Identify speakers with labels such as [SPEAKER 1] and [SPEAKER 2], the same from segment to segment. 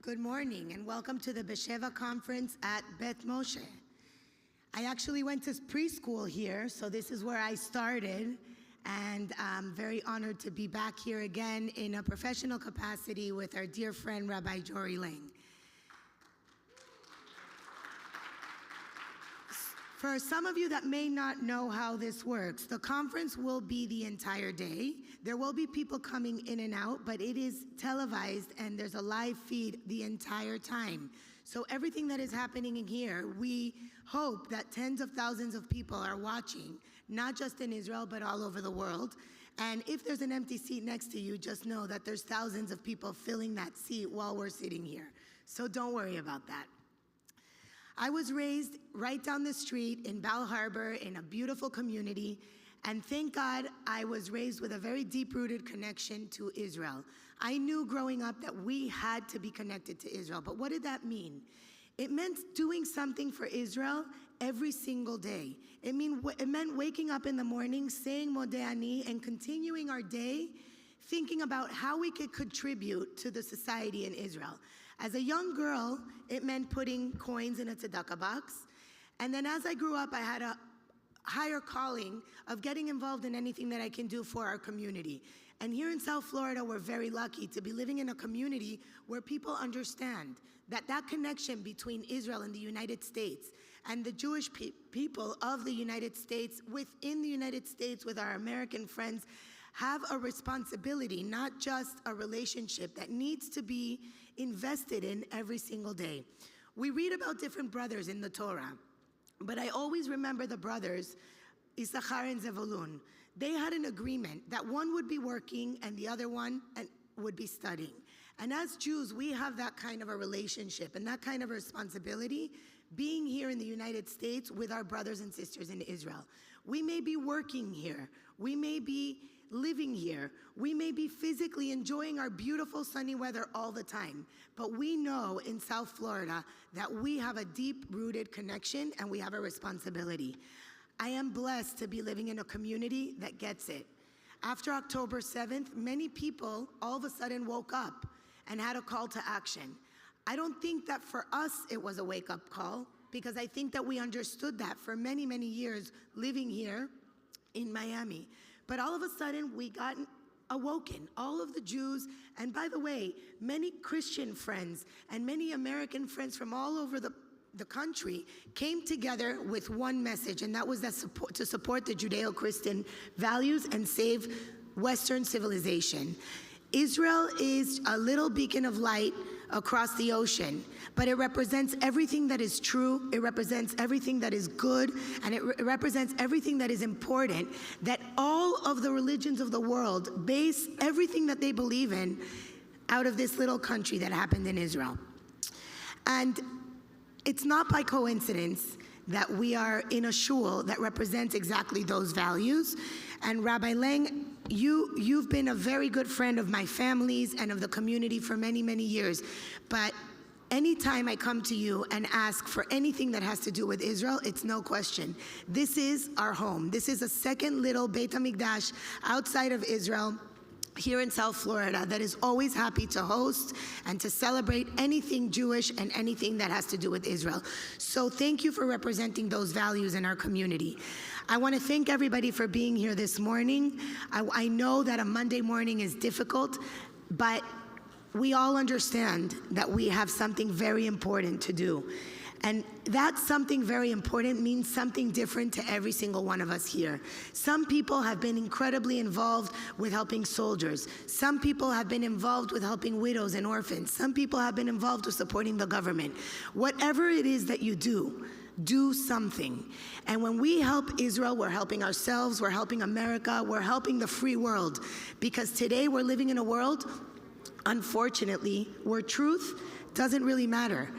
[SPEAKER 1] Good morning and welcome to the Besheva conference at Beth Moshe. I actually went to preschool here, so this is where I started, and I'm very honored to be back here again in a professional capacity with our dear friend Rabbi Jory Lang. For some of you that may not know how this works, the conference will be the entire day. There will be people coming in and out, but it is televised and there's a live feed the entire time. So everything that is happening in here, we hope that tens of thousands of people are watching, not just in Israel, but all over the world. And if there's an empty seat next to you, just know that there's thousands of people filling that seat while we're sitting here. So don't worry about that. I was raised right down the street in Bal Harbor in a beautiful community, and thank God I was raised with a very deep-rooted connection to Israel. I knew growing up that we had to be connected to Israel, but what did that mean? It meant doing something for Israel every single day. It meant waking up in the morning, saying Modeh Ani, and continuing our day thinking about how we could contribute to the society in Israel. As a young girl, it meant putting coins in a tzedakah box. And then as I grew up, I had a higher calling of getting involved in anything that I can do for our community. And here in South Florida, we're very lucky to be living in a community where people understand that that connection between Israel and the United States and the Jewish people of the United States, within the United States with our American friends, have a responsibility, not just a relationship that needs to be invested in every single day. We read about different brothers in the Torah, but I always remember the brothers, Issachar and Zevulun. They had an agreement that one would be working and the other one would be studying. And as Jews, we have that kind of a relationship and that kind of a responsibility being here in the United States with our brothers and sisters in Israel. We may be working here. We may be living here. We may be physically enjoying our beautiful sunny weather all the time, but we know in South Florida that we have a deep-rooted connection and we have a responsibility. I am blessed to be living in a community that gets it. After October 7th, many people all of a sudden woke up and had a call to action. I don't think that for us it was a wake-up call, because I think that we understood that for many, many years living here in Miami. But all of a sudden, we got awoken, all of the Jews, and by the way, many Christian friends and many American friends from all over the country came together with one message, and that was to support the Judeo-Christian values and save Western civilization. Israel is a little beacon of light across the ocean, but it represents everything that is true, it represents everything that is good, and it represents everything that is important, that all of the religions of the world base everything that they believe in out of this little country that happened in Israel. And it's not by coincidence that we are in a shul that represents exactly those values. And Rabbi Lang, you've been a very good friend of my family's and of the community for many, many years. But anytime I come to you and ask for anything that has to do with Israel, it's no question. This is our home. This is a second little Beit HaMikdash outside of Israel, here in South Florida, that is always happy to host and to celebrate anything Jewish and anything that has to do with Israel. So thank you for representing those values in our community. I want to thank everybody for being here this morning. I know that a Monday morning is difficult, but we all understand that we have something very important to do. And that something very important means something different to every single one of us here. Some people have been incredibly involved with helping soldiers. Some people have been involved with helping widows and orphans. Some people have been involved with supporting the government. Whatever it is that you do something. And when we help Israel, we're helping ourselves, we're helping America, we're helping the free world. Because today we're living in a world, unfortunately, where truth doesn't really matter.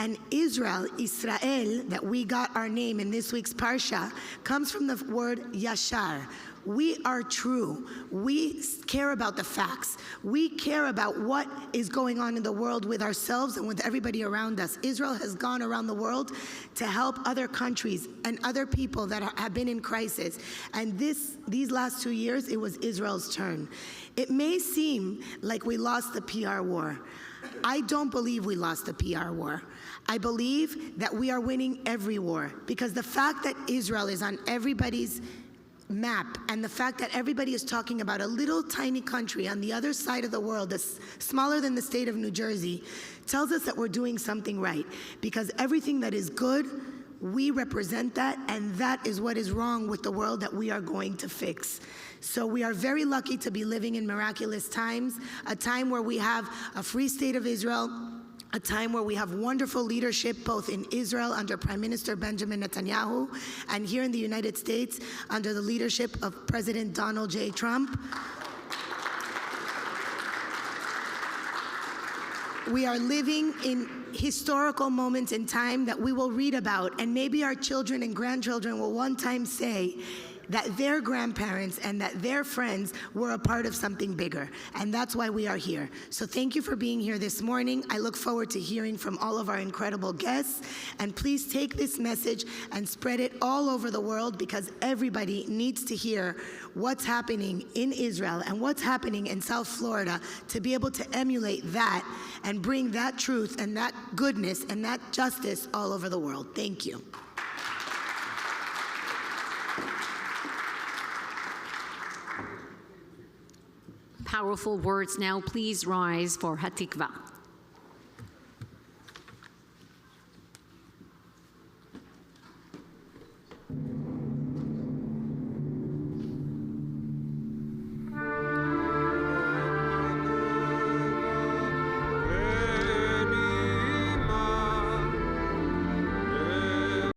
[SPEAKER 1] And Israel, that we got our name in this week's Parsha, comes from the word yashar. We are true. We care about the facts. We care about what is going on in the world with ourselves and with everybody around us. Israel has gone around the world to help other countries and other people that have been in crisis. And these last 2 years, it was Israel's turn. It may seem like we lost the PR war. I don't believe we lost the PR war. I believe that we are winning every war, because the fact that Israel is on everybody's map and the fact that everybody is talking about a little tiny country on the other side of the world that's smaller than the state of New Jersey tells us that we're doing something right, because everything that is good, we represent that, and that is what is wrong with the world that we are going to fix. So we are very lucky to be living in miraculous times, a time where we have a free state of Israel, a time where we have wonderful leadership both in Israel under Prime Minister Benjamin Netanyahu and here in the United States under the leadership of President Donald J. Trump. We are living in historical moments in time that we will read about, and maybe our children and grandchildren will one time say that their grandparents and that their friends were a part of something bigger. And that's why we are here. So thank you for being here this morning. I look forward to hearing from all of our incredible guests. And please take this message and spread it all over the world, because everybody needs to hear what's happening in Israel and what's happening in South Florida to be able to emulate that and bring that truth and that goodness and that justice all over the world. Thank you.
[SPEAKER 2] Powerful words. Now please rise for Hatikva.